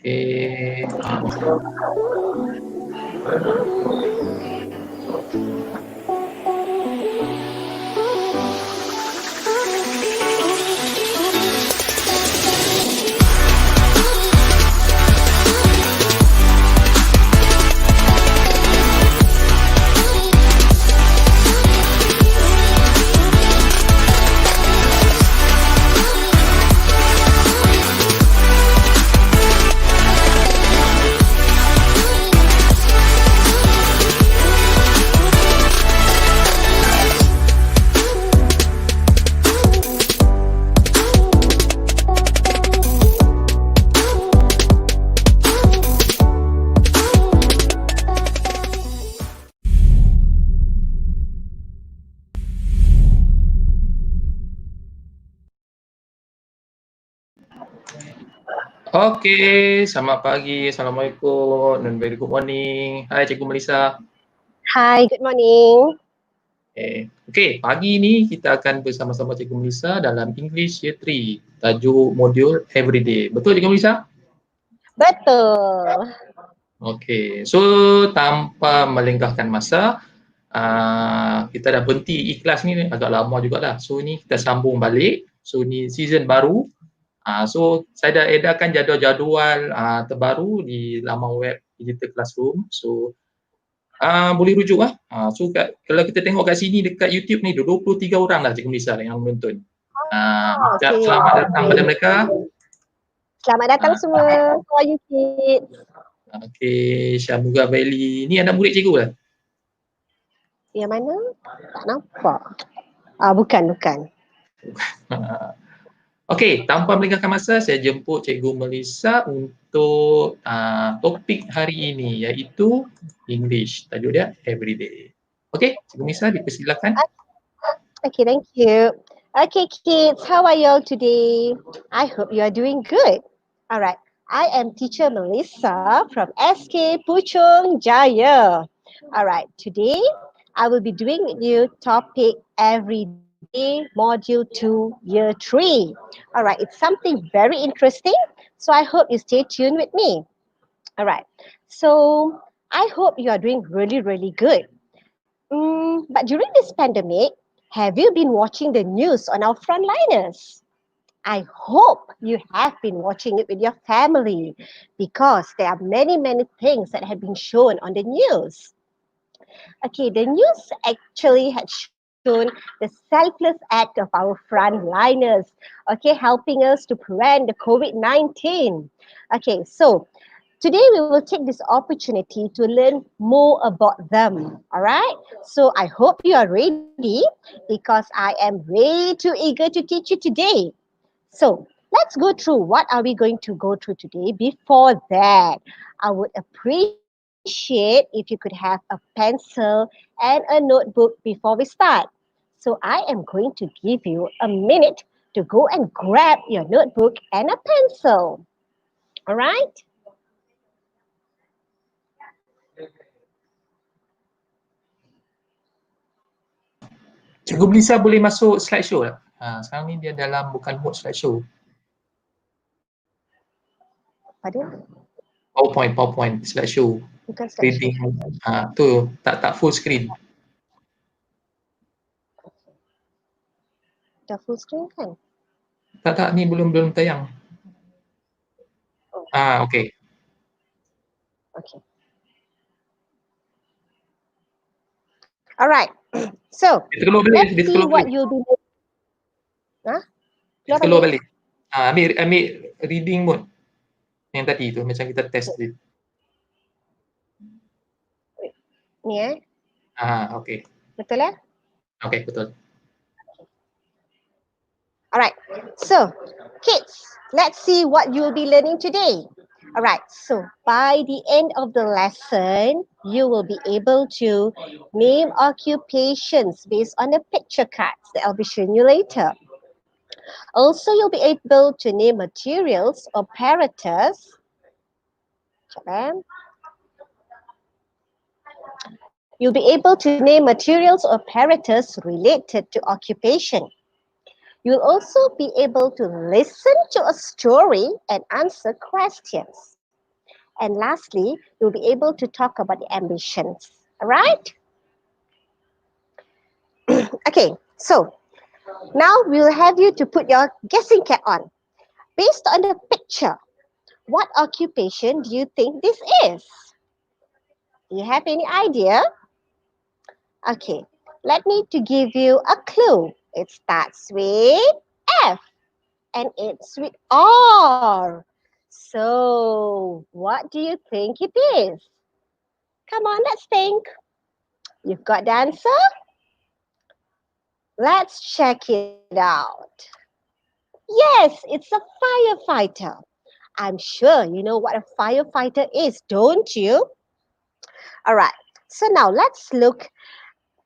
Okay. Okay, selamat pagi, Assalamualaikum dan very good morning. Hai Cikgu Melissa. Hi, good morning. Okay, pagi ni kita akan bersama-sama Cikgu Melissa dalam English Year 3, tajuk modul Everyday. Betul Cikgu Melissa? Betul. Okay, so tanpa melengahkan masa, kita dah berhenti eClass ni agak lama jugalah. So ni kita sambung balik. So ni season baru. So saya dah edarkan jadual-jadual terbaru di laman web Digital Classroom. So boleh rujuk lah. So kalau kita tengok kat sini dekat YouTube ni 23 orang lah Cikgu Melissa yang menonton. Okay. Selamat datang pada mereka. Selamat datang semua. How are you kids? Okay, Syamuga Valley. Ni anak murid cikgu lah? Yang mana? Tak nampak. Bukan. Okey, tanpa melengahkan masa, saya jemput Cikgu Melissa untuk topik hari ini iaitu English. Tajuk dia Everyday. Okey, Cikgu Melissa dipersilakan. Okay, thank you. Okay kids, how are you all today? I hope you are doing good. Alright, I am teacher Melissa from SK Puchong Jaya. Alright, today I will be doing with you topic Everyday Module 2 Year 3. Alright, it's something very interesting, so I hope you stay tuned with me. Alright, so I hope you are doing really good. But during this pandemic, have you been watching the news on our frontliners? I hope you have been watching it with your family because there are many things that have been shown on the news. Okay, the news actually had shown the selfless act of our frontliners, okay, helping us to prevent the COVID-19. Okay, so today we will take this opportunity to learn more about them, all right? So I hope you are ready because I am way too eager to teach you today. So let's go through what are we going to go through today. Before that, I would appreciate if you could have a pencil and a notebook before we start. So I am going to give you a minute to go and grab your notebook and a pencil. All right? Cikgu Melissa boleh masuk slideshow tak? Sekarang ni dia dalam bukan mode slideshow. Pada? PowerPoint, slideshow. Bukan slideshow. Reading, tu tak full screen. Dah full screen kan? Tak, ni belum tayang. Okay. Okay. Alright. So, let's see what you'll be doing. Keluar balik. Ambil reading mode. Yang tadi tu macam kita test dia. Ni Okay. Betul ya? Okay, betul. Alright. So, kids, let's see what you'll be learning today. Alright, so by the end of the lesson, you will be able to name occupations based on the picture cards that I'll be showing you later. Also, you'll be able to name materials or apparatus. You'll be able to name materials or apparatus related to occupation. You'll also be able to listen to a story and answer questions. And lastly, you'll be able to talk about the ambitions. All right? Okay, so now we'll have you to put your guessing cap on. Based on the picture, what occupation do you think this is? Do you have any idea? Okay, let me to give you a clue. It starts with F and ends with R. So, what do you think it is? Come on, let's think. You've got the answer? Let's check it out. Yes, it's a firefighter. I'm sure you know what a firefighter is, don't you? All right, so now let's look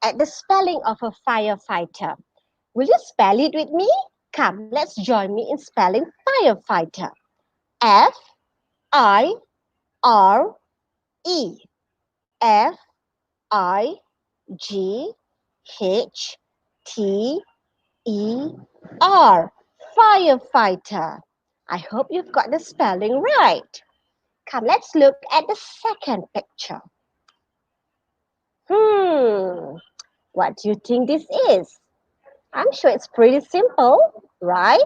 at the spelling of a firefighter. Will you spell it with me? Come, let's join me in spelling firefighter. F I R E. F I G H T E R. Firefighter. I hope you've got the spelling right. Come, let's look at the second picture. What do you think this is? I'm sure it's pretty simple, right?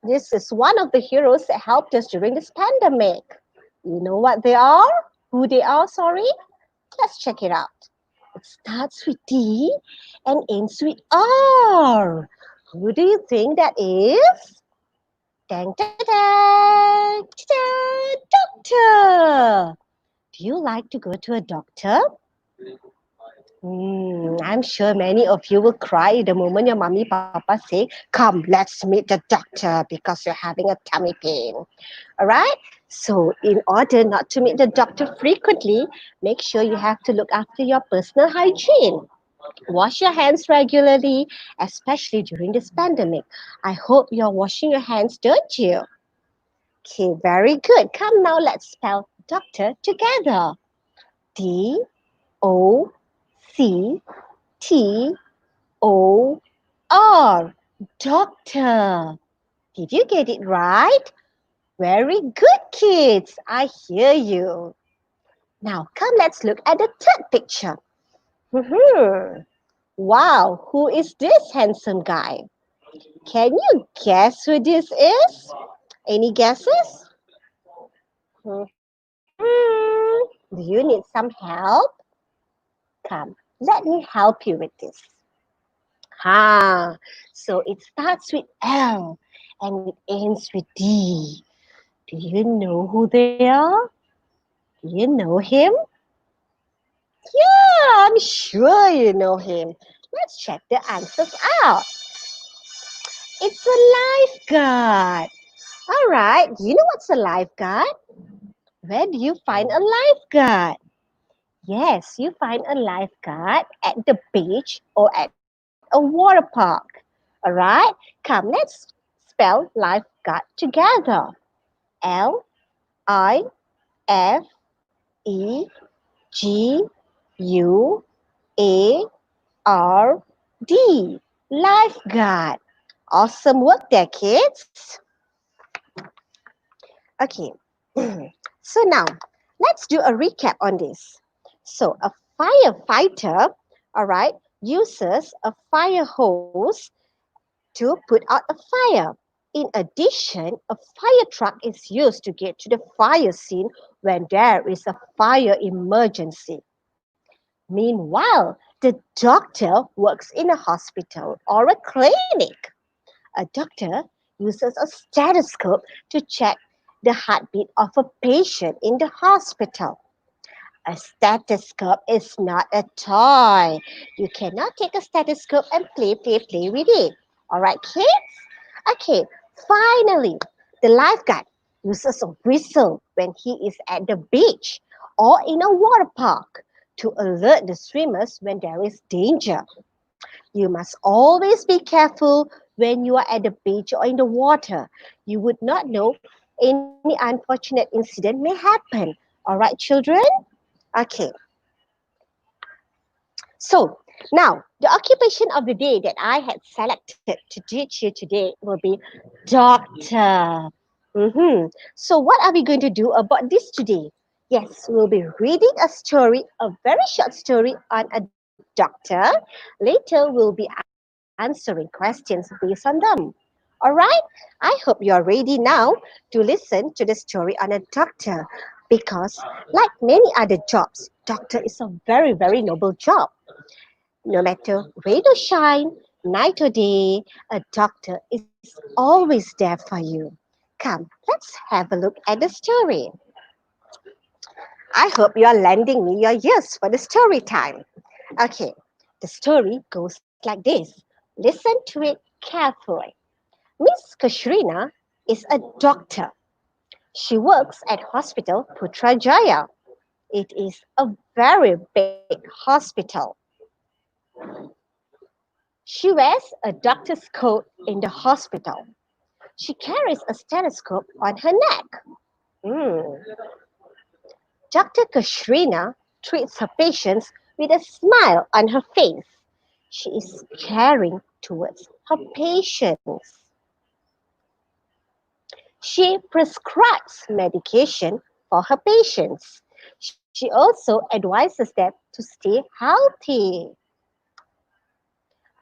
This is one of the heroes that helped us during this pandemic. You know what they are? Who they are, sorry? Let's check it out. It starts with D and ends with R. Who do you think that is? Dang, dang, dang, dang, doctor. Do you like to go to a doctor? I'm sure many of you will cry the moment your mommy papa say, come, let's meet the doctor because you're having a tummy pain. All right? So in order not to meet the doctor frequently, make sure you have to look after your personal hygiene. Wash your hands regularly, especially during this pandemic. I hope you're washing your hands, don't you? Okay, very good. Come now, let's spell doctor together. D O C T O R. Doctor. Did you get it right? Very good, kids. I hear you. Now, come, let's look at the third picture. Wow, who is this handsome guy? Can you guess who this is? Any guesses? Do you need some help? Come, let me help you with this. So it starts with L and it ends with D. Do you know who they are? Do you know him? Yeah, I'm sure you know him. Let's check the answers out. It's a lifeguard. All right, do you know what's a lifeguard? Where do you find a lifeguard? Yes, you find a lifeguard at the beach or at a water park. All right, come, let's spell lifeguard together. L I F E G U A R D. Lifeguard. Awesome work there, kids. Okay, so now let's do a recap on this. So, a firefighter, all right, uses a fire hose to put out a fire. In addition, a fire truck is used to get to the fire scene when there is a fire emergency. Meanwhile, the doctor works in a hospital or a clinic. A doctor uses a stethoscope to check the heartbeat of a patient in the hospital. A stethoscope is not a toy. You cannot take a stethoscope and play with it. All right, kids? Okay, finally, the lifeguard uses a whistle when he is at the beach or in a water park to alert the swimmers when there is danger. You must always be careful when you are at the beach or in the water. You would not know any unfortunate incident may happen. All right, children? Okay. So, now the occupation of the day that I had selected to teach you today will be doctor. So what are we going to do about this today? Yes, we'll be reading a story, a very short story on a doctor. Later, we'll be answering questions based on them. All right? I hope you're ready now to listen to the story on a doctor because, like many other jobs, doctor is a very, very noble job. No matter rain or shine, night or day, a doctor is always there for you. Come, let's have a look at the story. I hope you're lending me your ears for the story time. Okay, the story goes like this. Listen to it carefully. Miss Kashrina is a doctor. She works at Hospital Putrajaya. It is a very big hospital. She wears a doctor's coat in the hospital. She carries a stethoscope on her neck. Mm. Dr. Kashrina treats her patients with a smile on her face. She is caring towards her patients. She prescribes medication for her patients. She also advises them to stay healthy.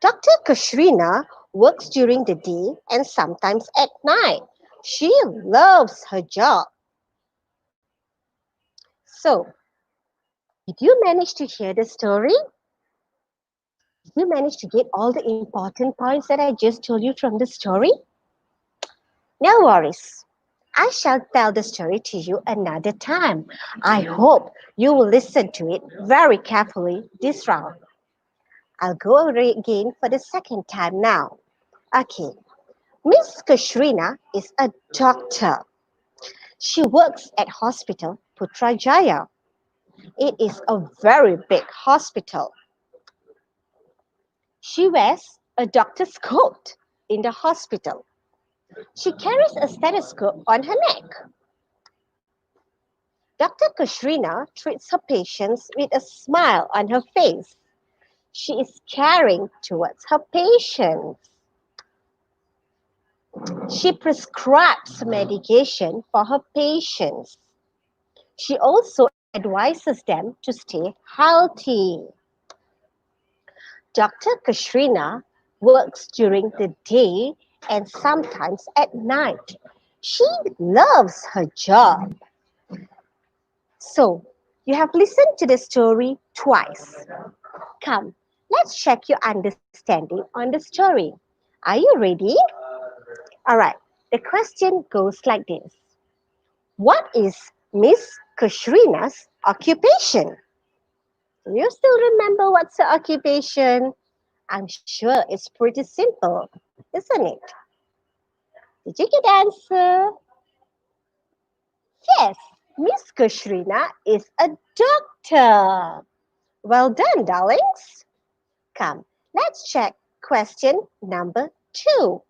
Dr. Kashrina works during the day and sometimes at night. She loves her job. So, did you manage to hear the story? Did you manage to get all the important points that I just told you from the story? No worries. I shall tell the story to you another time. I hope you will listen to it very carefully this round. I'll go over it again for the second time now. Okay, Miss Kashrina is a doctor. She works at Hospital Putrajaya. It is a very big hospital. She wears a doctor's coat in the hospital. She carries a stethoscope on her neck. Dr. Kashrina treats her patients with a smile on her face. She is caring towards her patients. She prescribes medication for her patients. She also advises them to stay healthy. Dr. Kashrina works during the day and sometimes at night. She loves her job. So, you have listened to the story twice. Come, let's check your understanding on the story. Are you ready? Alright, the question goes like this. What is Miss Kashrina's occupation? Do you still remember what's her occupation? I'm sure it's pretty simple, isn't it? Did you get the answer? Yes, Miss Kashrina is a doctor. Well done, darlings. Come, let's check question number 2.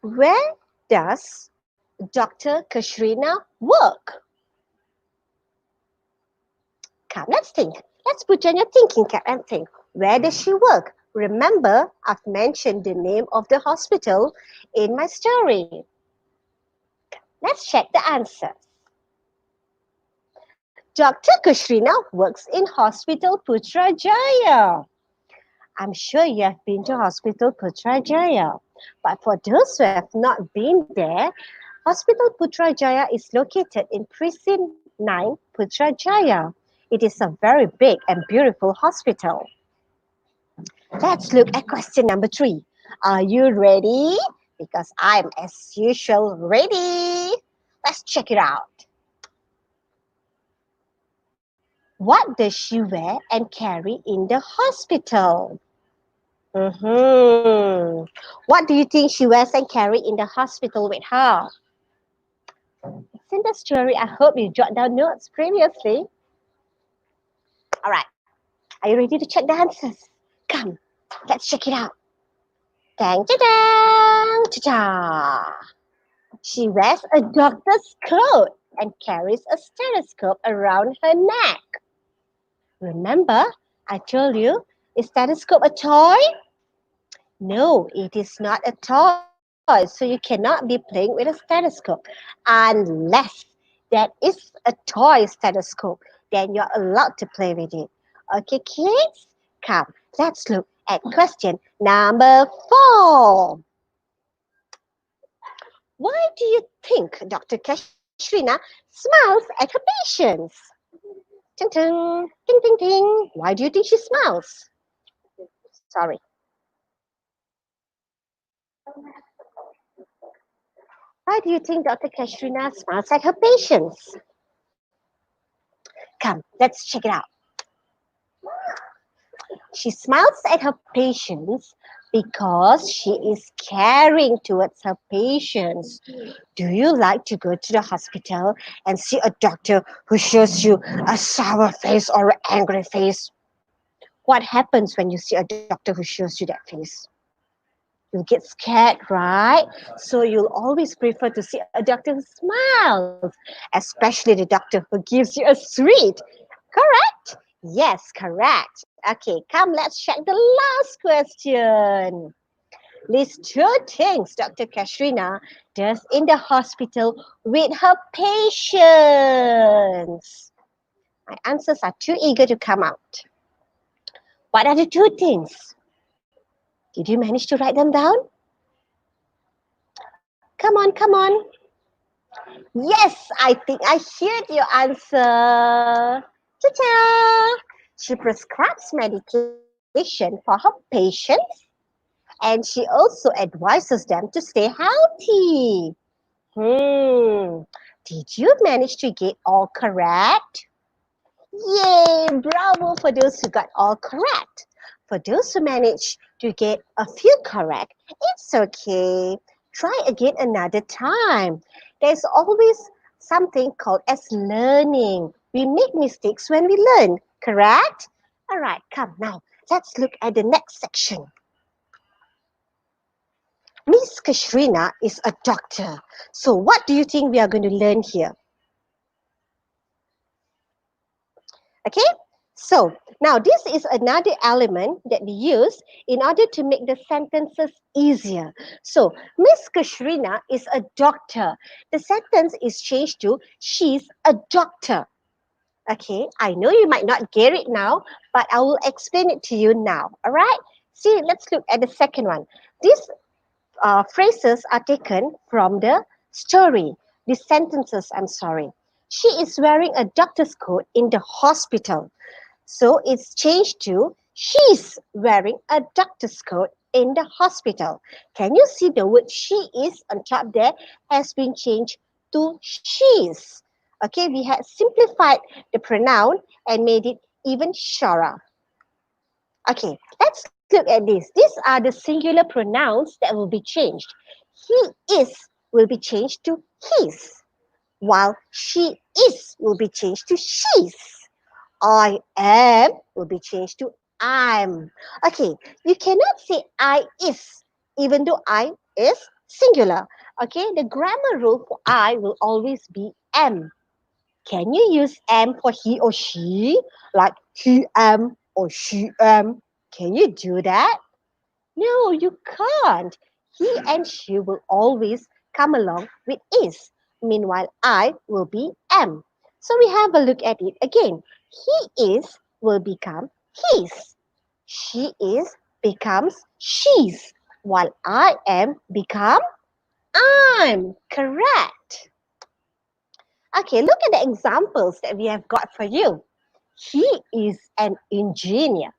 Where does Dr. Kashrina work? Come, let's think. Let's put on your thinking cap and think. Where does she work? Remember, I've mentioned the name of the hospital in my story. Let's check the answers. Dr. Kashrina works in Hospital Putrajaya. I'm sure you have been to Hospital Putrajaya. But for those who have not been there, Hospital Putrajaya is located in Precinct 9, Putrajaya. It is a very big and beautiful hospital. Let's look at question number 3. Are you ready? Because I'm, as usual, ready. Let's check it out. What does she wear and carry in the hospital? What do you think she wears and carry in the hospital with her? It's in the story. I hope you jot down notes previously. All right. Are you ready to check the answers? Come, let's check it out. Dang, dang, ta-da! She wears a doctor's coat and carries a stethoscope around her neck. Remember, I told you, is stethoscope a toy? No, it is not a toy, so you cannot be playing with a stethoscope unless that is a toy stethoscope. Then you're allowed to play with it. Okay, kids? Come, let's look at question number 4. Why do you think Dr. Kashrina smiles at her patients? Ting ting, ting ting ting. Why do you think she smiles? Sorry. Why do you think Dr. Kashrina smiles at her patients? Come, let's check it out. She smiles at her patients because she is caring towards her patients. Do you like to go to the hospital and see a doctor who shows you a sour face or an angry face? What happens when you see a doctor who shows you that face? You'll get scared, right? So you'll always prefer to see a doctor who smiles, especially the doctor who gives you a sweet. Correct? Yes, correct. Okay, come, let's check the last question. List 2 things Dr. Kashrina does in the hospital with her patients. My answers are too eager to come out. What are the 2 things? Did you manage to write them down? Come on, come on. Yes, I think I heard your answer. Ta-ta! She prescribes medication for her patients and she also advises them to stay healthy. Did you manage to get all correct? Yay! Bravo for those who got all correct. For those who managed to get a few correct, it's okay. Try again another time. There's always something called as learning. We make mistakes when we learn, correct? All right, come now. Let's look at the next section. Miss Kashrina is a doctor. So what do you think we are going to learn here? Okay, so now this is another element that we use in order to make the sentences easier. So Miss Kashrina is a doctor. The sentence is changed to she's a doctor. Okay, I know you might not get it now, but I will explain it to you now. All right, see, let's look at the second one. These phrases are taken from the story, the sentences, I'm sorry. She is wearing a doctor's coat in the hospital. So it's changed to she's wearing a doctor's coat in the hospital. Can you see the word she is on top there has been changed to she's. Okay, we had simplified the pronoun and made it even shorter. Okay, let's look at this. These are the singular pronouns that will be changed. He is will be changed to his, while she is will be changed to she's. I am will be changed to I'm. Okay, you cannot say I is, even though I is singular. Okay, the grammar rule for I will always be am. Can you use am for he or she? Like he am or she am. Can you do that? No, you can't. He and she will always come along with is. Meanwhile, I will be am. So we have a look at it again. He is will become his. She is becomes she's. While I am become I'm. Correct. Okay, look at the examples that we have got for you. He is an engineer.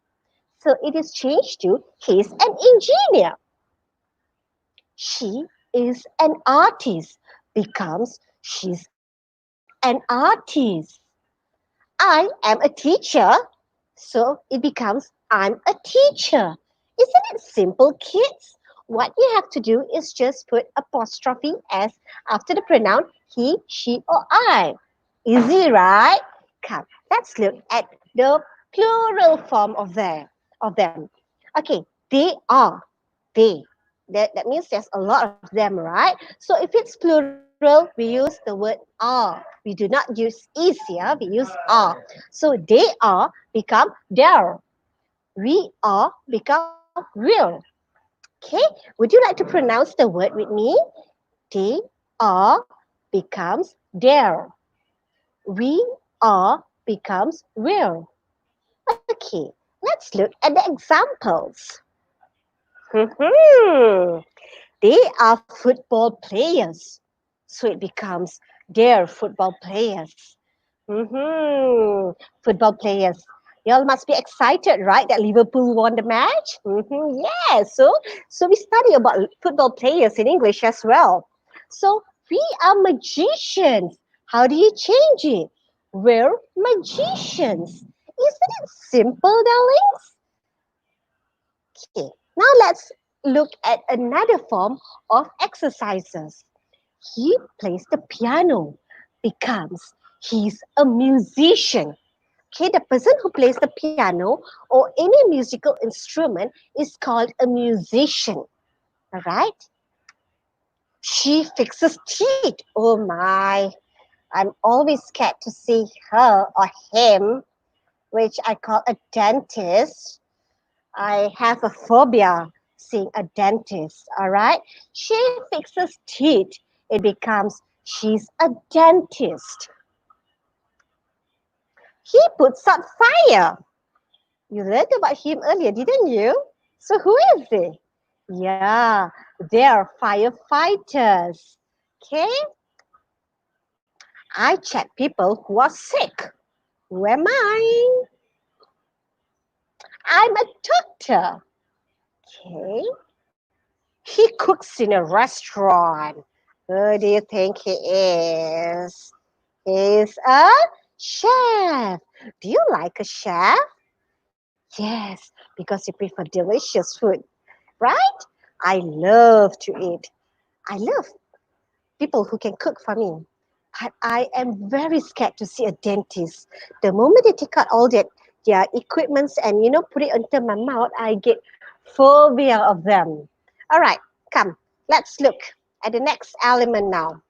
So it is changed to he's an engineer. She is an artist becomes she's an artist. I am a teacher, so it becomes I'm a teacher. Isn't it simple, kids? What you have to do is just put apostrophe s after the pronoun he, she, or I. Easy, right? Come, let's look at the plural form of them. Okay, they are. They. That means there's a lot of them, right? So if it's plural, we use the word are. We do not use is here, we use are. So they are become their. We are become real. Okay, Okay, would you like to pronounce the word with me? They are becomes there. We are becomes will. Okay, let's look at the examples. They are football players. So it becomes their football players. Football players. Y'all must be excited, right? That Liverpool won the match. Yeah. So we study about football players in English as well. So we are magicians. How do you change it? We're magicians. Isn't it simple, darlings? Okay. Now let's look at another form of exercises. He plays the piano becomes he's a musician. Okay, the person who plays the piano or any musical instrument is called a musician. All right. She fixes teeth. Oh my. I'm always scared to see her or him, which I call a dentist. I have a phobia seeing a dentist, all right? She fixes teeth. It becomes she's a dentist. He puts out fire. You read about him earlier, didn't you? So who is he? Yeah, they're firefighters. Okay? I check people who are sick. Who am I? I'm a doctor. Okay? He cooks in a restaurant. Who do you think he is? He's a chef. Do you like a chef? Yes, because you prefer delicious food, right? I love to eat. I love people who can cook for me. But I am very scared to see a dentist. The moment they take out all their equipments and put it into my mouth, I get phobia of them. All right, come. Let's look at the next element now.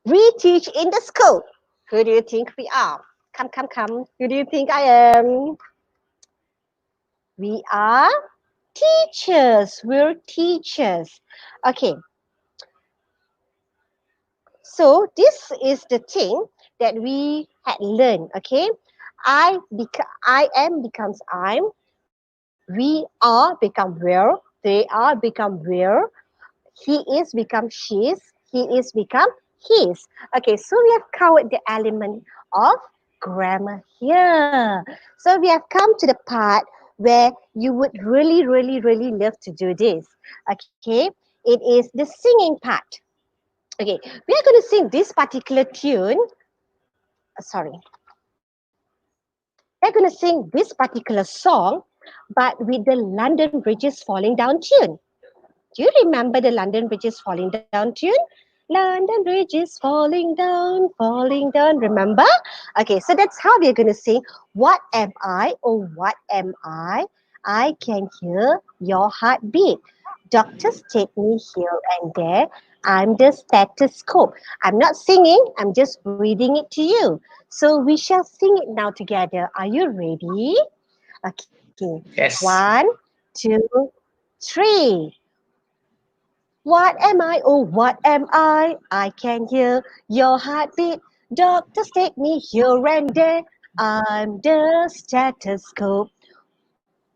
We teach in the school. Who do you think we are? Come, come, come. Who do you think I am? We are teachers. We're teachers. Okay. So this is the thing that we had learned. Okay. I am becomes I'm. We are become where. They are become where. He is become she's. He is become his. Okay, so we have covered the element of grammar here. So we have come to the part where you would really, really, really love to do this. Okay, it is the singing part. Okay, we are going to sing this particular tune. Sorry. We're going to sing this particular song, but with the London Bridge is Falling Down tune. Do you remember the London Bridge is Falling Down tune? London Bridge is falling down. Remember? Okay, so that's how we're going to sing. What am I? Oh, what am I? I can hear your heartbeat. Doctors take me here and there. I'm the stethoscope. I'm not singing, I'm just reading it to you. So we shall sing it now together. Are you ready? Okay, Yes. 1, 2, 3. What am I? Oh, what am I? I can hear your heartbeat. Doctors take me here and there. I'm the stethoscope.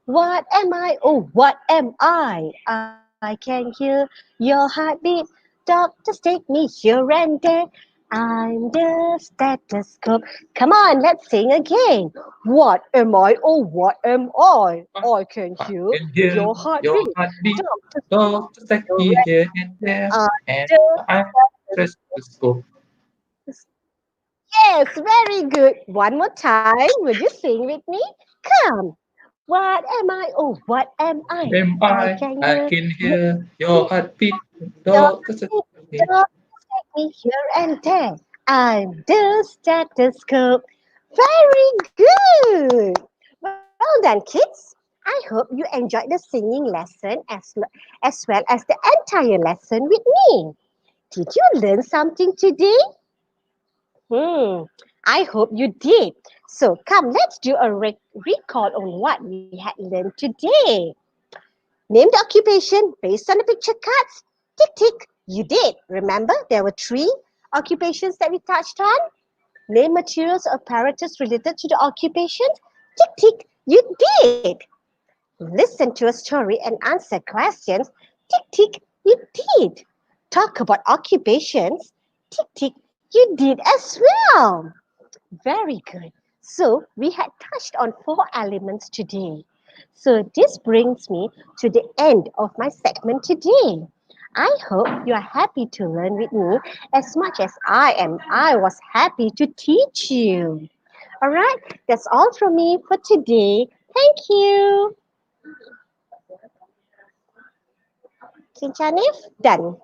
What am I? Oh, what am I? I can hear your heartbeat. Doctors take me here and there. I'm the stethoscope. Come on, let's sing again. What am I? Oh, what am I? I can I hear can hear your your heartbeat. heartbeat. Doctors take me Doctors take here me and here and there, I'm and the I'm just to school. Yes, very good. One more time. Would you sing with me? Come. What am I? Oh, what am I? Am I I? can I hear can your hear your heartbeat. dog, Doctors take me. dog, take me here and there. I'm the stethoscope. Very good. Well done, kids. I hope you enjoyed the singing lesson as well as the entire lesson with me. Did you learn something today? Hmm, I hope you did. So come, let's do a recall on what we had learned today. Name the occupation based on the picture cards. Tick, tick, you did. Remember, there were 3 occupations that we touched on. Name materials or apparatus related to the occupations. Tick, tick, you did. Listen to a story and answer questions. Tick, tick, you did. Talk about occupations. Tick, tick, you did as well. Very good. So we had touched on 4 elements today. So this brings me to the end of my segment today. I hope you are happy to learn with me as much as I am. I was happy to teach you. All right, that's all from me for today. Thank you. Cik Janif, done.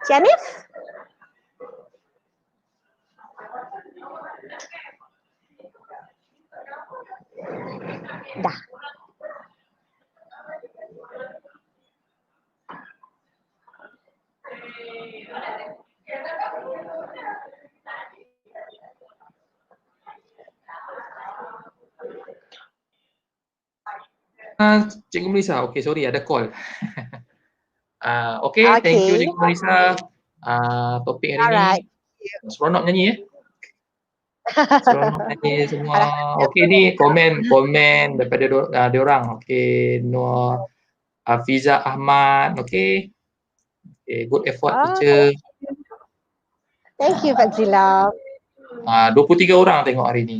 Janif? Dah. Cikgu Melissa, okay, sorry ada call. Okay, thank you Okay. Cikgu Melissa. Topik hari Alright. ni seronok nyanyi ya. Seronok nyanyi semua. Okay, ni komen daripada diorang. Okay, Nur Hafiza Ahmad. Okay, good effort teacher. Thank you Fadzila. 23 orang tengok hari ni.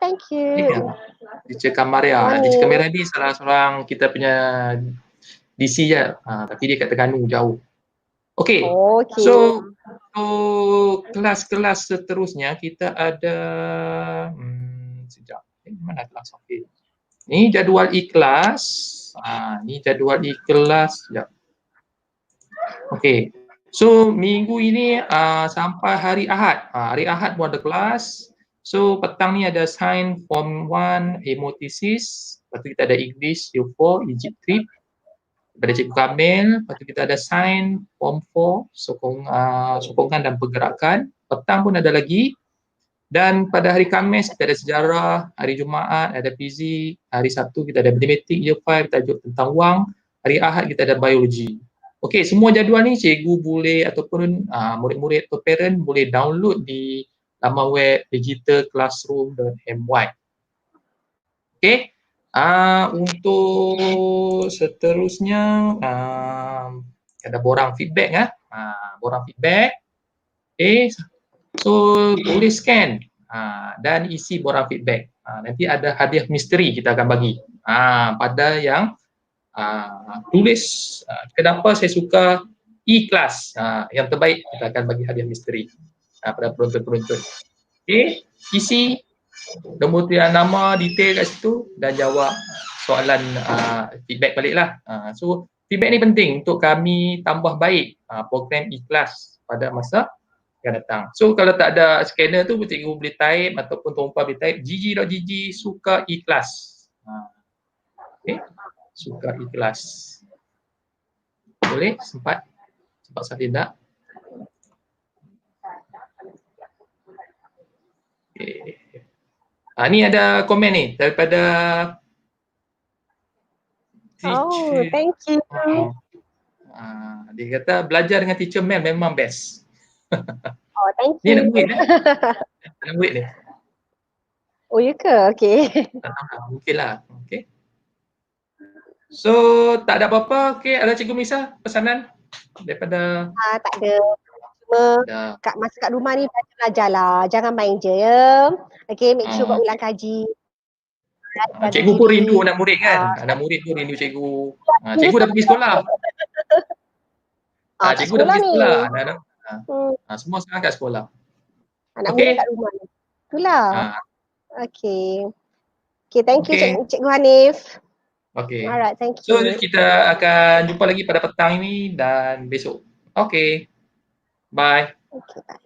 Thank you. Teacher Kamaria. Teacher Kamaria ni salah seorang kita punya DC je. Tapi dia kat Terengganu jauh. Okay. So kelas-kelas seterusnya kita ada sekejap. Mana kelas? Okay. Ni jadual eClass. Ni jadual eClass. Sekejap. Okay. So minggu ini sampai hari Ahad. Hari Ahad pun ada kelas. So petang ni ada Science Form 1 Hemothesis. Lepas tu kita ada English Year 4 Egypt Trip. Daripada Cikgu Kamil. Lepas tu kita ada Science Form 4 sokongan dan pergerakan. Petang pun ada lagi. Dan pada hari Khamis kita ada sejarah, hari Jumaat ada fizik, hari Sabtu kita ada matematik Year 5 tajuk tentang wang, hari Ahad kita ada biologi. Okey, semua jadual ni cikgu boleh ataupun murid-murid atau parent boleh download di laman web digitalclassroom.my. Okey. Untuk seterusnya ada borang feedback borang feedback. Okay. So boleh scan dan isi borang feedback. Nanti ada hadiah misteri kita akan bagi pada yang tulis kenapa saya suka eClass. Yang terbaik kita akan bagi hadiah misteri pada penonton-penonton. Okay, isi nombor nama, detail kat situ dan jawab soalan feedback balik lah. So feedback ni penting untuk kami tambah baik program eClass pada masa akan datang. So kalau tak ada scanner tu cikgu boleh type ataupun tuan-puan boleh type gg.gg suka eClass. Okay, suka eClass. Boleh? Sempat saya tidak. Okay. Ni ada komen ni daripada teacher. Thank you. Dia kata belajar dengan teacher Mel memang best. Thank Ni you. anak murid anak murid ni. Oh, ya ke? Okay. Mungkin lah. Okay. So, tak ada apa-apa. Okay, ada Cikgu Misa pesanan daripada? Tak ada. Cuma masa kat rumah ni belajar lah. Jangan main je ya. Okay, make sure buat ulang kaji. Cikgu pun rindu anak murid kan? Anak murid pun rindu cikgu. Cikgu dah pergi sekolah. Cikgu dah pergi sekolah. Semua sekarang kat sekolah. Anak murid kat rumah ni. Itulah. Okay. Okay, thank you Cikgu Hanif. Okay. Alright, thank you. So, kita akan jumpa lagi pada petang ini dan besok. Okay. Bye. Okay, bye.